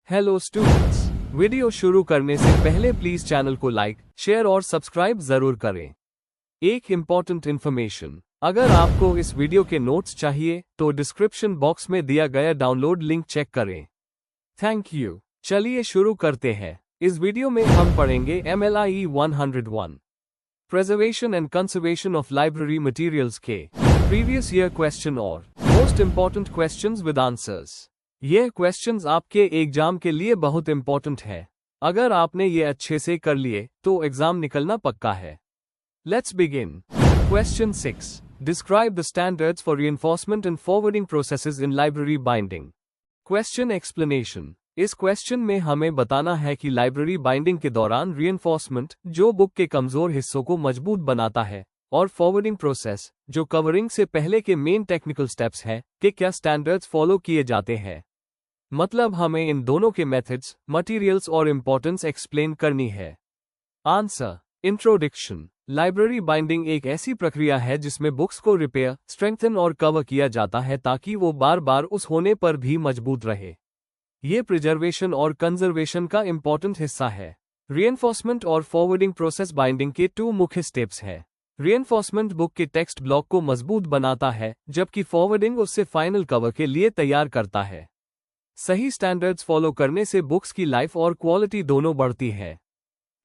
Hello students, video शुरू करने से पहले प्लीज चैनल को लाइक, शेयर और सब्सक्राइब जरूर करें। एक इम्पॉर्टेंट इन्फॉर्मेशन, अगर आपको इस वीडियो के नोट्स चाहिए तो डिस्क्रिप्शन बॉक्स में दिया गया डाउनलोड लिंक चेक करें। Thank you. चलिए शुरू करते हैं। इस वीडियो में हम पढ़ेंगे MLIE 101 preservation and conservation of library materials के प्रीवियस ईयर क्वेश्चन और most important questions with answers. ये क्वेश्चंस आपके एग्जाम के लिए बहुत इंपॉर्टेंट है। अगर आपने ये अच्छे से कर लिए तो एग्जाम निकलना पक्का है। Let's begin. Question 6, describe the standards for reinforcement and forwarding processes in library binding. Question explanation. इस क्वेश्चन में हमें बताना है कि लाइब्रेरी बाइंडिंग के दौरान रीइंफोर्समेंट, जो बुक के कमजोर हिस्सों को मजबूत बनाता है, और फॉरवर्डिंग प्रोसेस, जो कवरिंग से पहले के मेन टेक्निकल स्टेप्स है, कि क्या स्टैंडर्ड्स फॉलो किए जाते हैं। मतलब हमें इन दोनों के मेथड्स, मटेरियल्स और इंपॉर्टेंस एक्सप्लेन करनी है। आंसर। इंट्रोडक्शन। लाइब्रेरी बाइंडिंग एक ऐसी प्रक्रिया है जिसमें बुक्स को रिपेयर, स्ट्रेंथन और कवर किया जाता है ताकि वो बार बार उस होने पर भी मजबूत रहे। ये प्रिजर्वेशन और कंजर्वेशन का इंपॉर्टेंट हिस्सा है। रीइंफोर्समेंट और फॉरवर्डिंग प्रोसेस बाइंडिंग के 2 मुख्य स्टेप्स हैं। रीइंफोर्समेंट बुक के टेक्स्ट ब्लॉक को मजबूत बनाता है, जबकि फॉरवर्डिंग उससे फाइनल कवर के लिए तैयार करता है। सही स्टैंडर्ड्स फॉलो करने से बुक्स की लाइफ और क्वालिटी दोनों बढ़ती है।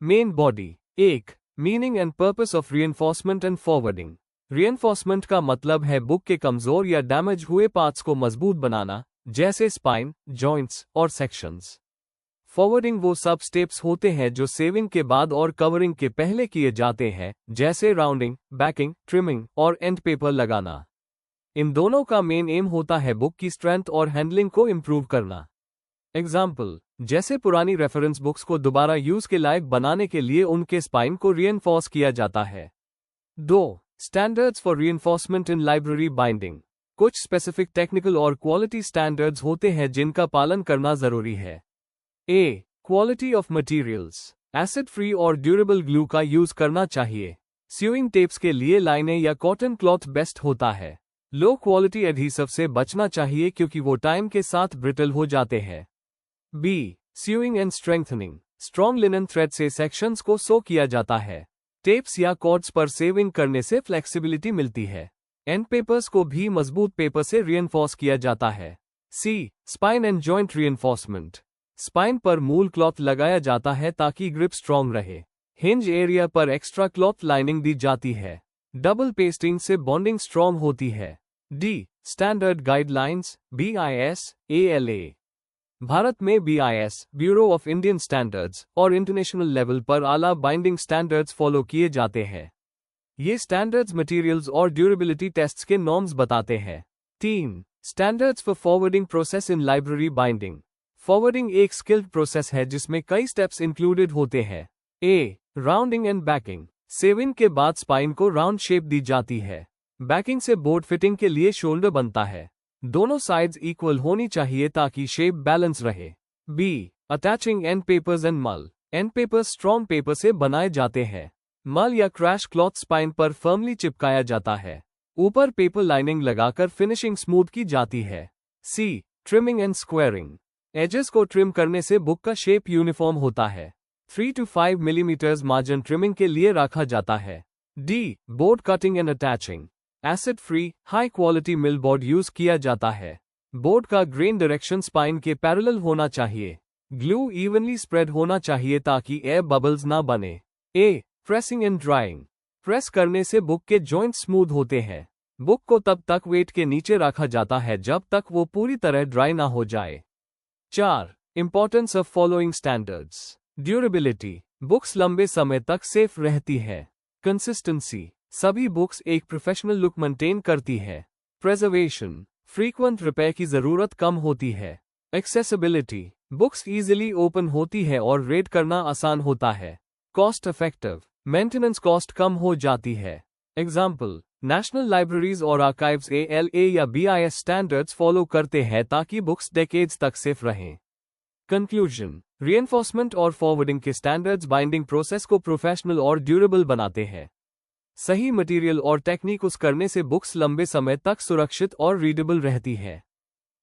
Main body. 1. Meaning and purpose of reinforcement and forwarding. Reinforcement का मतलब है बुक के कमजोर या डैमेज हुए पार्ट्स को मजबूत बनाना, जैसे स्पाइन, जॉइंट्स और सेक्शंस। फॉरवर्डिंग वो सब स्टेप्स होते हैं जो सेविंग के बाद और कवरिंग के पहले किए जाते हैं, जैसे राउंडिंग, बैकिंग, ट्रिमिंग और एंड पेपर लगाना। इन दोनों का मेन एम होता है बुक की स्ट्रेंथ और हैंडलिंग को इम्प्रूव करना। एग्जाम्पल, जैसे पुरानी रेफरेंस बुक्स को दोबारा यूज के लायक बनाने के लिए उनके स्पाइन को रीइंफोर्स किया जाता है। 2. Standards for reinforcement in library binding. कुछ स्पेसिफिक टेक्निकल और क्वालिटी स्टैंडर्ड्स होते हैं जिनका पालन करना जरूरी है। A. Quality of materials. Acid free और ड्यूरेबल ग्लू का यूज करना चाहिए। स्यूइंग टेप्स के लिए लाइनें या कॉटन क्लॉथ बेस्ट होता है। लो क्वालिटी एडहीसिव से बचना चाहिए क्योंकि वो टाइम के साथ ब्रिटल हो जाते हैं। B. Sewing and strengthening. Strong linen thread से सेक्शंस को सो किया जाता है। टेप्स या कॉर्ड्स पर सेविंग करने से फ्लेक्सिबिलिटी मिलती है। एंड पेपर्स को भी मजबूत पेपर से रीइंफोर्स किया जाता है। C. Spine and joint reinforcement. Spine पर मूल क्लॉथ लगाया जाता है ताकि ग्रिप स्ट्रॉन्ग रहे। हिंज एरिया पर एक्स्ट्रा क्लॉथ लाइनिंग दी जाती है। डबल पेस्टिंग से बॉन्डिंग स्ट्रॉन्ग होती है। D. Standard guidelines, BIS, ALA। भारत में BIS, bureau of Indian standards, और इंटरनेशनल लेवल पर आला बाइंडिंग स्टैंडर्ड्स फॉलो किए जाते हैं। ये स्टैंडर्ड्स मटेरियल्स और ड्यूरेबिलिटी टेस्ट्स के नॉर्म्स बताते हैं। 3. Standards for forwarding process in library binding. Forwarding एक स्किल्ड प्रोसेस है जिसमें कई स्टेप्स इंक्लूडेड होते हैं। A. Rounding and backing. Sewing के बाद स्पाइन को राउंड शेप दी जाती है। बैकिंग से बोर्ड फिटिंग के लिए शोल्डर बनता है। दोनों साइड्स इक्वल होनी चाहिए ताकि शेप बैलेंस रहे। B. Attaching end papers and mull. End papers strong paper से बनाए जाते हैं। मल या क्रैश क्लॉथ स्पाइन पर फर्मली चिपकाया जाता है। ऊपर पेपर लाइनिंग लगाकर फिनिशिंग स्मूथ की जाती है। C. Trimming and squaring. Edges को ट्रिम करने से बुक का शेप यूनिफॉर्म होता है। 3 to 5 मिलीमीटर्स मार्जिन ट्रिमिंग के लिए रखा जाता है। D. Board cutting and attaching. Acid free, high quality mill board use किया जाता है। बोर्ड का ग्रेन डायरेक्शन स्पाइन के पैरेलल होना चाहिए। ग्लू इवनली स्प्रेड होना चाहिए ताकि एयर बबल्स ना बने। A. Pressing and drying. Press करने से बुक के जॉइंट स्मूथ होते हैं। बुक को तब तक वेट के नीचे रखा जाता है जब तक वो पूरी तरह ड्राई ना हो जाए। 4. Importance of following standards. Durability. Books लंबे समय तक सेफ रहती है। कंसिस्टेंसी। सभी बुक्स एक प्रोफेशनल लुक मेंटेन करती है। प्रिजर्वेशन। फ्रीक्वेंट रिपेयर की जरूरत कम होती है। एक्सेसिबिलिटी। बुक्स इजीली ओपन होती है और रीड करना आसान होता है। Cost effective. मेंटेनेंस कॉस्ट कम हो जाती है। एग्जाम्पल, नेशनल लाइब्रेरीज और आर्काइव्स ALA या BIS स्टैंडर्ड्स फॉलो करते हैं ताकि बुक्स डेकेड्स तक सेफ रहें। कंक्लूजन। रीइंफोर्समेंट और फॉरवर्डिंग के स्टैंडर्ड्स बाइंडिंग प्रोसेस को प्रोफेशनल और ड्यूरेबल बनाते हैं। सही मटेरियल और टेक्निक यूज करने से बुक्स लंबे समय तक सुरक्षित और रीडेबल रहती है।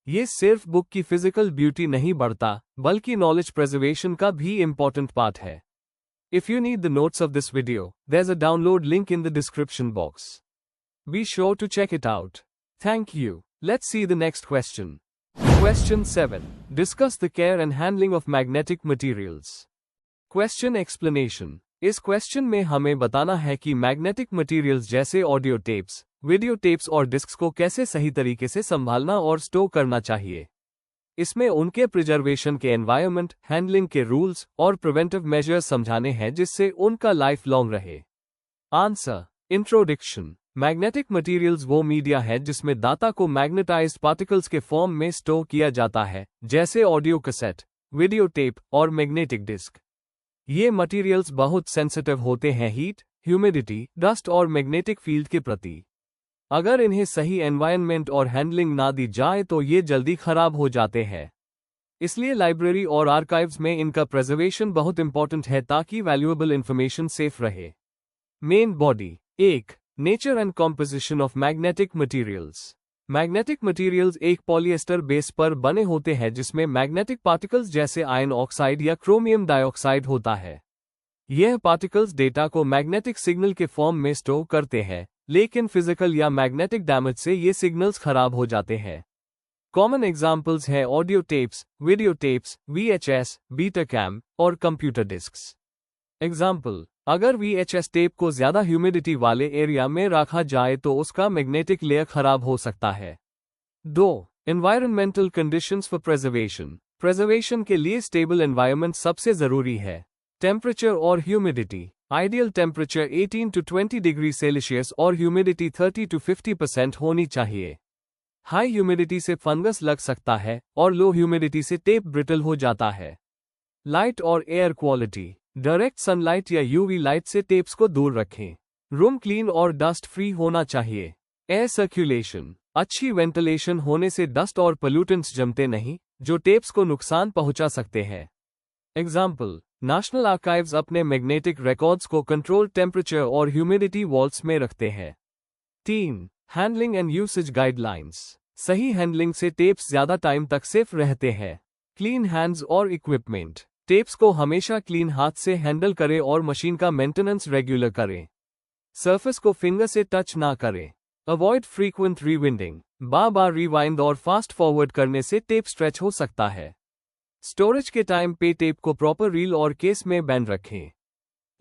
ये सिर्फ बुक की फिजिकल ब्यूटी नहीं बढ़ता, बल्कि नॉलेज प्रिजर्वेशन का भी इम्पोर्टेंट पार्ट है। If you need the notes of this video, there's a download link in the description box. Be sure to check it out. Thank you. Let's see the next question. Question 7. Discuss the care and handling of magnetic materials. Question explanation. इस question में हमें बताना है कि magnetic materials जैसे audio tapes, video tapes और discus को कैसे सही तरीके से संभालना और स्टोर करना चाहिए। इसमें उनके प्रिजर्वेशन के एनवायरनमेंट, हैंडलिंग के रूल्स और प्रिवेंटिव मेजर्स समझाने हैं जिससे उनका लाइफ लॉन्ग रहे। आंसर। इंट्रोडक्शन। मैग्नेटिक मटेरियल्स वो मीडिया है जिसमें डाटा को मैग्नेटाइज्ड पार्टिकल्स के फॉर्म में स्टोर किया जाता है, जैसे ऑडियो कैसेट, वीडियो टेप और मैग्नेटिक डिस्क। ये मटेरियल्स बहुत सेंसिटिव होते हैं हीट, ह्यूमिडिटी, डस्ट और मैग्नेटिक फील्ड के प्रति। अगर इन्हें सही एनवायरनमेंट और हैंडलिंग ना दी जाए तो ये जल्दी खराब हो जाते हैं। इसलिए लाइब्रेरी और आर्काइव्स में इनका प्रिजर्वेशन बहुत इंपॉर्टेंट है ताकि वैल्यूएबल इंफॉर्मेशन सेफ रहे। Main body. 1. Nature and composition of magnetic materials. Magnetic materials एक पॉलिएस्टर बेस पर बने होते हैं जिसमें मैग्नेटिक पार्टिकल्स जैसे आयन ऑक्साइड या क्रोमियम डाइऑक्साइड होता है। यह पार्टिकल्स डेटा को मैग्नेटिक सिग्नल के फॉर्म में स्टोर करते हैं, लेकिन फिजिकल या मैग्नेटिक डैमेज से ये सिग्नल्स खराब हो जाते हैं। कॉमन एग्जाम्पल्स हैं audio tapes, video tapes, VHS, बीटाकैम और कंप्यूटर डिस्क्स। एग्जाम्पल। अगर VHS टेप को ज्यादा ह्यूमिडिटी वाले एरिया में रखा जाए तो उसका मैग्नेटिक लेयर खराब हो सकता है। 2. Environmental conditions for preservation. Preservation के लिए स्टेबल एनवायरनमेंट सबसे जरूरी है। टेम्परेचर और humidity. Ideal temperature 18 to 20 degree Celsius और ह्यूमिडिटी 30 to 50% होनी चाहिए। हाई ह्यूमिडिटी से फंगस लग सकता है और लो ह्यूमिडिटी से टेप ब्रिटल हो जाता है। लाइट और एयर क्वालिटी। डायरेक्ट सनलाइट या UV लाइट से टेप्स को दूर रखें। रूम क्लीन और डस्ट फ्री होना चाहिए। Air circulation. अच्छी वेंटिलेशन होने से डस्ट और पोल्यूटेंट्स जमते नहीं, जो टेप्स को नुकसान पहुंचा सकते हैं। एग्जाम्पल। नेशनल आर्काइव्स अपने मैग्नेटिक रिकॉर्ड्स को कंट्रोल टेम्परेचर और ह्यूमिडिटी वॉल्स में रखते हैं। 3. Handling and usage guidelines. सही हैंडलिंग से टेप्स ज्यादा टाइम तक सेफ रहते हैं। क्लीन हैंड्स और इक्विपमेंट। टेप्स को हमेशा क्लीन हाथ से हैंडल करें और मशीन का मेंटेनेंस रेगुलर करें। सरफेस को फिंगर से टच ना करें। Avoid frequent rewinding. बार-बार रिवाइंड और फास्ट फॉरवर्ड करने से टेप स्ट्रेच हो सकता है। स्टोरेज के टाइम पे टेप को प्रॉपर रील और केस में बैंड रखें।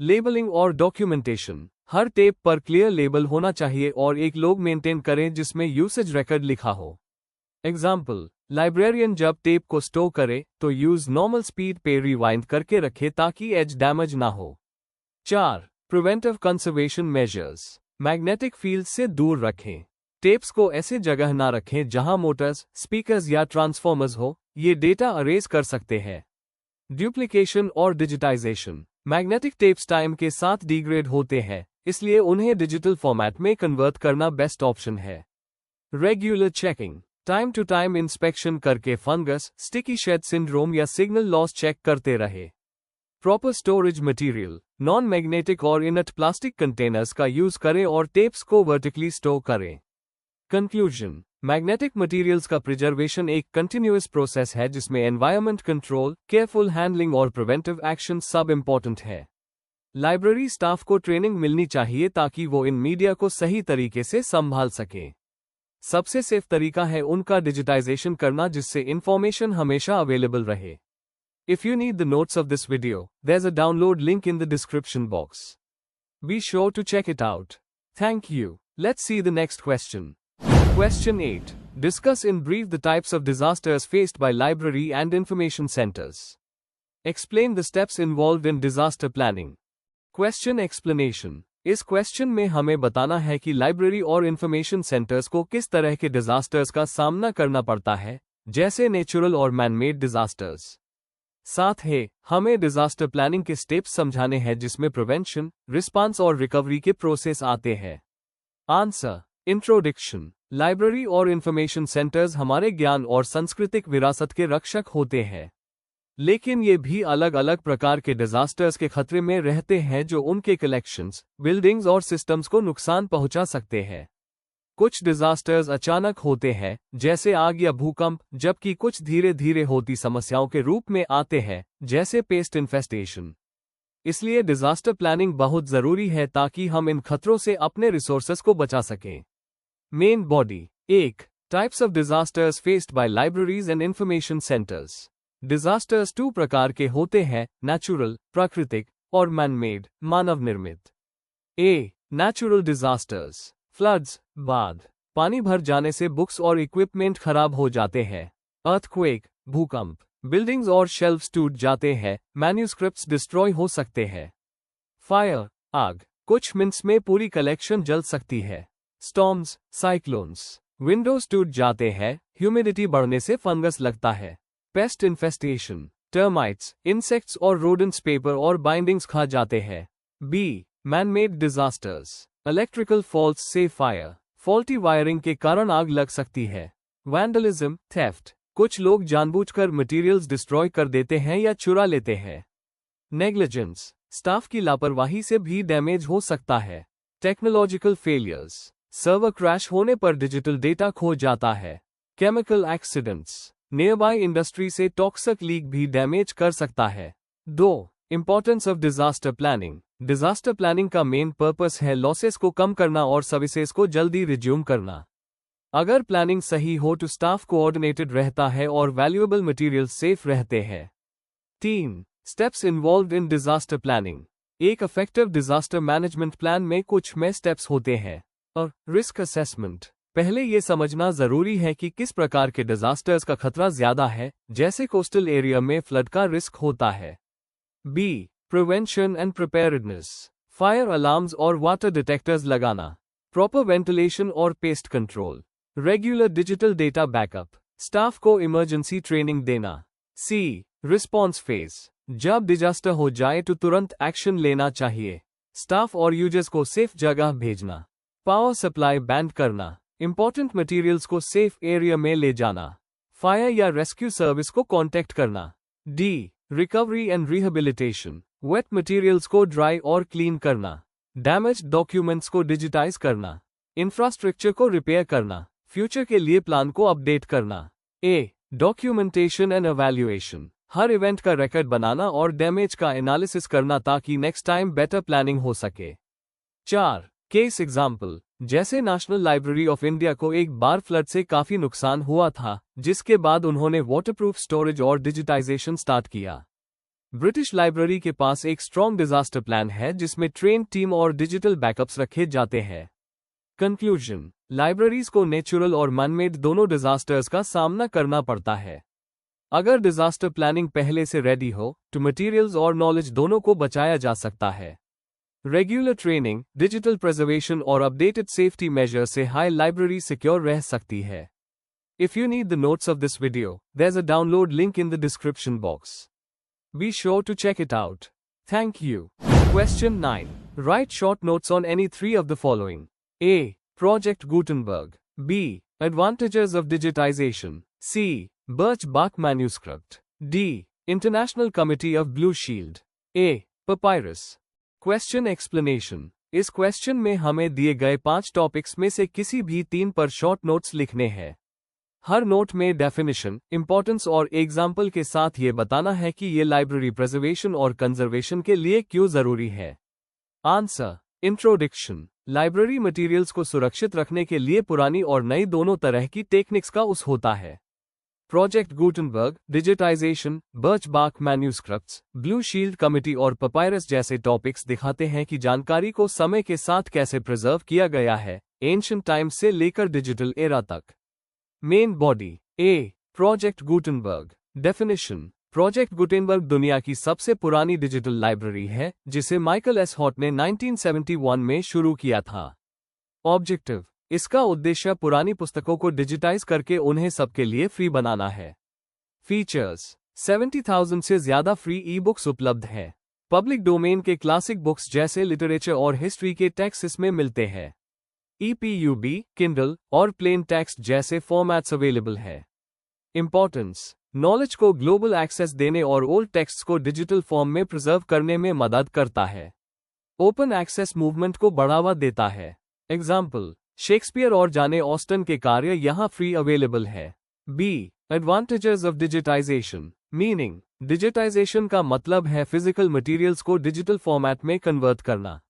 लेबलिंग और डॉक्यूमेंटेशन। हर टेप पर क्लियर लेबल होना चाहिए और एक लॉग मेंटेन करें जिसमें यूसेज रिकॉर्ड लिखा हो। एग्जाम्पल। लाइब्रेरियन जब टेप को स्टोर करे तो यूज नॉर्मल स्पीड पे रिवाइंड करके रखे ताकि एज डैमेज ना हो। 4. Preventive conservation measures. Magnetic field से दूर रखें। टेप्स को ऐसे जगह ना रखें जहां मोटर्स, स्पीकर्स या ट्रांसफॉर्मर्स हो, ये डेटा अरेज कर सकते हैं। डुप्लीकेशन और डिजिटाइजेशन। मैग्नेटिक टेप्स टाइम के साथ डिग्रेड होते हैं, इसलिए उन्हें डिजिटल फॉर्मेट में कन्वर्ट करना बेस्ट ऑप्शन है। Regular checking. Time to time inspection करके फंगस, स्टिकी शेड सिंड्रोम या सिग्नल लॉस चेक करते रहे। Proper storage material. Non magnetic और इनर्ट प्लास्टिक कंटेनर्स का यूज करें और टेप्स को वर्टिकली स्टोर करें। कंक्लूजन। मैग्नेटिक मटेरियल्स का प्रिजर्वेशन एक कंटिन्यूअस प्रोसेस है जिसमें एनवायरनमेंट कंट्रोल, केयरफुल हैंडलिंग और प्रिवेंटिव एक्शन सब इंपॉर्टेंट है। लाइब्रेरी स्टाफ को ट्रेनिंग मिलनी चाहिए ताकि वो इन मीडिया को सही तरीके से संभाल सकें। सबसे सेफ तरीका है उनका डिजिटाइजेशन करना जिससे इंफॉर्मेशन हमेशा अवेलेबल रहे। If you need the notes of this video, there's a download link in the description box. Be sure to check it out. Thank you. Let's see the next question. Question 8. Discuss in brief the types of disasters faced by library and information centers. Explain the steps involved in disaster planning. Question explanation. इस question में हमें बताना है कि library और information centres को किस तरह के डिजास्टर्स का सामना करना पड़ता है, जैसे नेचुरल और मैन-मेड डिजास्टर्स। साथ ही हमें डिजास्टर प्लानिंग के स्टेप्स समझाने हैं जिसमें प्रिवेंशन, रिस्पांस और रिकवरी के प्रोसेस आते हैं। आंसर। इंट्रोडक्शन। लाइब्रेरी और इंफॉर्मेशन सेंटर्स हमारे ज्ञान और सांस्कृतिक विरासत के रक्षक होते हैं, लेकिन ये भी अलग अलग प्रकार के डिजास्टर्स के खतरे में रहते हैं जो उनके कलेक्शंस, बिल्डिंग्स और सिस्टम्स को नुकसान पहुंचा सकते हैं। कुछ डिजास्टर्स अचानक होते हैं, जैसे आग या भूकंप, जबकि कुछ धीरे धीरे होती समस्याओं के रूप में आते हैं, जैसे पेस्ट इन्फेस्टेशन। इसलिए डिजास्टर प्लानिंग बहुत जरूरी है ताकि हम इन खतरों से अपने रिसोर्सेस को बचा सकें। Main body. 1. Types of disasters faced by libraries and information centres. Disasters 2 प्रकार के होते हैं, नेचुरल, प्राकृतिक, और मैन-मेड, मानव निर्मित। ए. Natural disasters. फ्लड्स, बाढ़, पानी भर जाने से बुक्स और इक्विपमेंट खराब हो जाते हैं। अर्थक्वेक, भूकंप, बिल्डिंग्स और शेल्व्स टूट जाते हैं, मैन्यूस्क्रिप्ट्स डिस्ट्रॉय हो सकते हैं। फायर, आग, कुछ मिनट्स में पूरी कलेक्शन जल सकती है। स्टॉर्म्स, साइक्लोन्स, विंडोज टूट जाते हैं, ह्यूमिडिटी बढ़ने से फंगस लगता है। पेस्ट इन्फेस्टेशन, टर्माइट्स, इंसेक्ट्स और रोडेंट्स पेपर और बाइंडिंग्स खा जाते हैं। B. Man-made disasters. Electrical faults से फायर, फॉल्टी वायरिंग के कारण आग लग सकती है। वैंडलिज्म, थेफ्ट, कुछ लोग जानबूझकर मटेरियल्स डिस्ट्रॉय कर देते हैं या चुरा लेते हैं। नेग्लिजेंस, स्टाफ की लापरवाही से भी डैमेज हो सकता है। टेक्नोलॉजिकल फेलियर्स, सर्वर क्रैश होने पर डिजिटल डेटा खो जाता है। केमिकल एक्सीडेंट्स, नियरबाई इंडस्ट्री से टॉक्सिक लीक भी डैमेज कर सकता है। 2. Importance of disaster planning. Disaster planning का मेन पर्पस है लॉसेस को कम करना और सर्विसेज को जल्दी रिज्यूम करना। अगर प्लानिंग सही हो तो स्टाफ कोऑर्डिनेटेड रहता है और वैल्यूएबल मटेरियल्स सेफ रहते हैं। 3. Steps involved in disaster planning. एक इफेक्टिव डिजास्टर मैनेजमेंट प्लान में कुछ में स्टेप्स होते हैं। और रिस्क असेसमेंट, पहले ये समझना जरूरी है कि किस प्रकार के डिजास्टर्स का खतरा ज्यादा है, जैसे कोस्टल एरिया में फ्लड का रिस्क होता है। B. Prevention and preparedness, fire alarms और वाटर डिटेक्टर्स लगाना। प्रॉपर वेंटिलेशन और pest control. Regular digital data backup. Staff को इमरजेंसी ट्रेनिंग देना। सी. रिस्पॉन्स फेज, जब डिजास्टर हो जाए तो तुरंत एक्शन लेना चाहिए। स्टाफ और यूजर्स को सेफ जगह भेजना। पावर सप्लाई बैंड करना। इंपॉर्टेंट मटेरियल्स को सेफ एरिया में ले जाना। फायर या रेस्क्यू सर्विस को कांटेक्ट करना। D. Recovery and rehabilitation, wet materials को ड्राई और क्लीन करना। डैमेज्ड डॉक्यूमेंट्स को डिजिटाइज करना। इंफ्रास्ट्रक्चर को रिपेयर करना। फ्यूचर के लिए प्लान को अपडेट करना। ए. डॉक्यूमेंटेशन एंड एवैल्यूएशन, हर इवेंट का रिकॉर्ड बनाना और डैमेज का एनालिसिस करना ताकि नेक्स्ट टाइम बेटर प्लानिंग हो सके। 4. केस एग्जाम्पल, जैसे नेशनल लाइब्रेरी ऑफ इंडिया को एक बार फ्लड से काफी नुकसान हुआ था, जिसके बाद उन्होंने वाटरप्रूफ स्टोरेज और डिजिटाइजेशन स्टार्ट किया। ब्रिटिश लाइब्रेरी के पास एक स्ट्रॉन्ग डिजास्टर प्लान है जिसमें ट्रेन टीम और डिजिटल बैकअप्स रखे जाते हैं। कंक्लूजन, लाइब्रेरीज को नेचुरल और मैनमेड दोनों डिजास्टर्स का सामना करना पड़ता है। अगर डिजास्टर प्लानिंग पहले से रेडी हो तो मटेरियल्स और नॉलेज दोनों को बचाया जा सकता है। रेगुलर ट्रेनिंग, डिजिटल प्रिजर्वेशन और अपडेटेड सेफ्टी मेजर से हाई लाइब्रेरी सिक्योर रह सकती है। If you need the notes of this video, there's a download link in the description box. Be sure to check it out. Thank you. Question 9. Write short notes on any three of the following. A. Project Gutenberg. B. Advantages of digitization. C. Birch-bark manuscript. D. International Committee of Blue Shield. A. Papyrus. Question explanation. इस question में हमें दिए गए 5 topics में से किसी भी 3 पर शॉर्ट नोट्स लिखने हैं। हर नोट में डेफिनेशन, इंपॉर्टेंस और एग्जाम्पल के साथ ये बताना है कि ये लाइब्रेरी प्रिजर्वेशन और कंजर्वेशन के लिए क्यों जरूरी है। आंसर। इंट्रोडक्शन, लाइब्रेरी मटेरियल्स को सुरक्षित रखने के लिए पुरानी और नई दोनों तरह की टेक्निक्स का उस होता है। Project Gutenberg, digitization, birch-bark manuscripts, blue shield committee और पपायरस जैसे टॉपिक्स दिखाते हैं कि जानकारी को समय के साथ कैसे प्रिजर्व किया गया है, एंशिएंट टाइम्स से लेकर डिजिटल एरा तक। Main body. A. Project Gutenberg. Definition, project Gutenberg दुनिया की सबसे पुरानी डिजिटल लाइब्रेरी है जिसे माइकल एस हॉट ने 1971 में शुरू किया था। ऑब्जेक्टिव, इसका उद्देश्य पुरानी पुस्तकों को डिजिटाइज करके उन्हें सबके लिए फ्री बनाना है। फीचर्स, 70,000 से ज्यादा फ्री ई बुक्स उपलब्ध हैं। पब्लिक डोमेन के क्लासिक बुक्स जैसे लिटरेचर और हिस्ट्री के टेक्स्ट इसमें मिलते हैं। EPUB, किंडल और प्लेन टेक्स्ट जैसे फॉर्मेट्स अवेलेबल है। इंपॉर्टेंस, नॉलेज को ग्लोबल एक्सेस देने और ओल्ड टेक्स्ट को डिजिटल फॉर्म में प्रिजर्व करने में मदद करता है। ओपन एक्सेस मूवमेंट को बढ़ावा देता है। एग्जाम्पल, शेक्सपियर और जाने ऑस्टन के कार्य यहाँ फ्री अवेलेबल है। B, advantages of digitization. Meaning, digitization का मतलब है फिजिकल मटेरियल्स को डिजिटल फॉर्मेट में कन्वर्ट करना।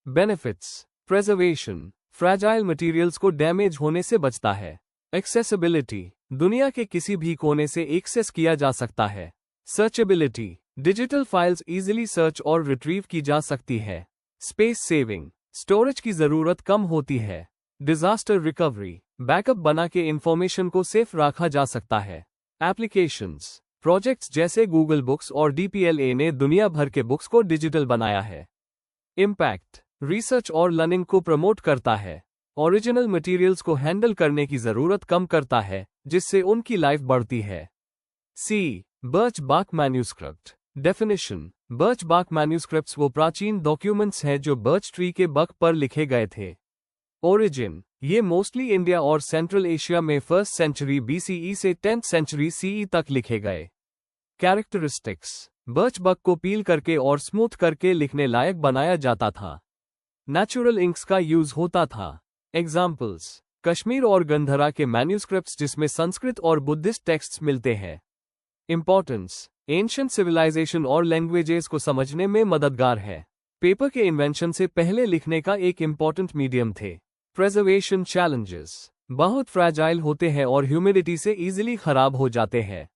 बेनिफिट्स, प्रिजर्वेशन, फ्रैजाइल मटेरियल्स को डैमेज होने से बचता है। एक्सेसिबिलिटी, दुनिया के किसी भी कोने से एक्सेस किया जा सकता है। Searchability, digital files easily search और रिट्रीव की जा सकती है। स्पेस सेविंग, स्टोरेज की जरूरत कम होती है। डिजास्टर रिकवरी, बैकअप बना के इंफॉर्मेशन को सेफ रखा जा सकता है। एप्लीकेशंस, प्रोजेक्ट्स जैसे गूगल बुक्स और DPLA ने दुनिया भर के बुक्स को डिजिटल बनाया है। इम्पैक्ट, रिसर्च और लर्निंग को प्रमोट करता है। ओरिजिनल मटेरियल्स को हैंडल करने की जरूरत कम करता है, जिससे उनकी लाइफ बढ़ती है। C, birch bark manuscript. Definition, birch bark manuscripts वो प्राचीन डॉक्यूमेंट्स हैं जो बर्च ट्री के बर्क पर लिखे गए थे। ओरिजिन, ये मोस्टली इंडिया और सेंट्रल एशिया में 1st सेंचुरी BCE से 10th सेंचुरी CE तक लिखे गए। कैरेक्टरिस्टिक्स, बर्च बर्क को पील करके और स्मूथ करके लिखने लायक बनाया जाता था। नेचुरल इंक्स का यूज होता था। एग्जाम्पल्स, कश्मीर और गंधरा के मैन्यूस्क्रिप्ट्स जिसमें संस्कृत और बुद्धिस्ट टेक्स्ट्स मिलते हैं। इंपॉर्टेंस, एंशिएंट सिविलाइजेशन और लैंग्वेजेस को समझने में मददगार है। पेपर के इन्वेंशन से पहले लिखने का एक इंपॉर्टेंट मीडियम थे। प्रिजर्वेशन चैलेंजेस, बहुत फ्रैजाइल होते हैं और ह्यूमिडिटी से इजीली खराब हो जाते हैं।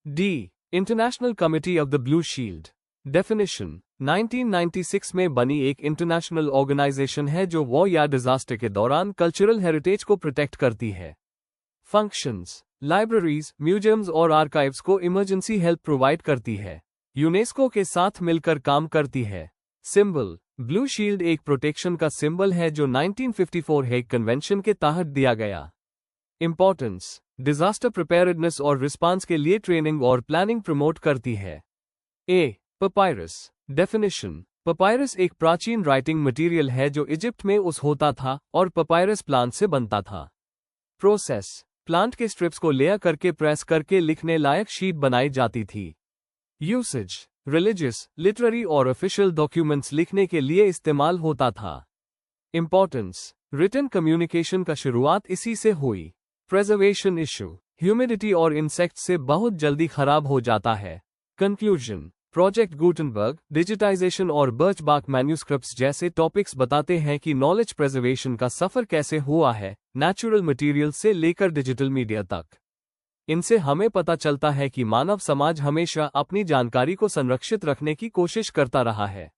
D, international committee of the blue shield. Definition, 1996 में बनी एक इंटरनेशनल ऑर्गेनाइजेशन है जो वॉर या डिजास्टर के दौरान कल्चरल हेरिटेज को प्रोटेक्ट करती है। फंक्शंस, लाइब्रेरीज, म्यूजियम्स और आर्काइव्स को इमरजेंसी हेल्प प्रोवाइड करती है। यूनेस्को के साथ मिलकर काम करती है। सिंबल, ब्लू शील्ड एक प्रोटेक्शन का सिंबल है जो 1954 हेग कन्वेंशन के तहत दिया गया। इंपॉर्टेंस, डिजास्टर प्रिपेयर्डनेस और रिस्पांस के लिए ट्रेनिंग और प्लानिंग प्रमोट करती है। ए, पपायरस। डेफिनेशन, पपायरस एक प्राचीन राइटिंग मटेरियल है जो इजिप्ट में उस होता था और पपायरस प्लांट से बनता था। प्रोसेस, प्लांट के स्ट्रिप्स को लेयर करके प्रेस करके लिखने लायक शीट बनाई जाती थी। यूसेज, रिलीजियस, लिटरेरी और ऑफिशियल डॉक्यूमेंट्स लिखने के लिए इस्तेमाल होता था। इंपॉर्टेंस, रिटन कम्युनिकेशन का शुरुआत इसी से हुई। प्रिजर्वेशन इशू, ह्यूमिडिटी और इंसेक्ट से बहुत जल्दी खराब हो जाता है। कंक्लूजन, प्रोजेक्ट गुटेनबर्ग, डिजिटाइजेशन और बर्च बार्क मैन्यूस्क्रिप्ट्स जैसे टॉपिक्स बताते हैं कि नॉलेज प्रिजर्वेशन का सफर कैसे हुआ है, नेचुरल मटेरियल से लेकर डिजिटल मीडिया तक। इनसे हमें पता चलता है कि मानव समाज हमेशा अपनी जानकारी को संरक्षित रखने की कोशिश करता रहा है।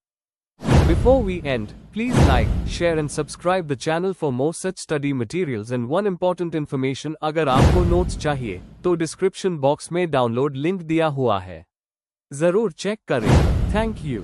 Before we end, please like, share and subscribe the channel for more such study materials and one important information अगर आपको नोट्स चाहिए तो डिस्क्रिप्शन बॉक्स में डाउनलोड लिंक दिया हुआ है, जरूर चेक करें। Thank you.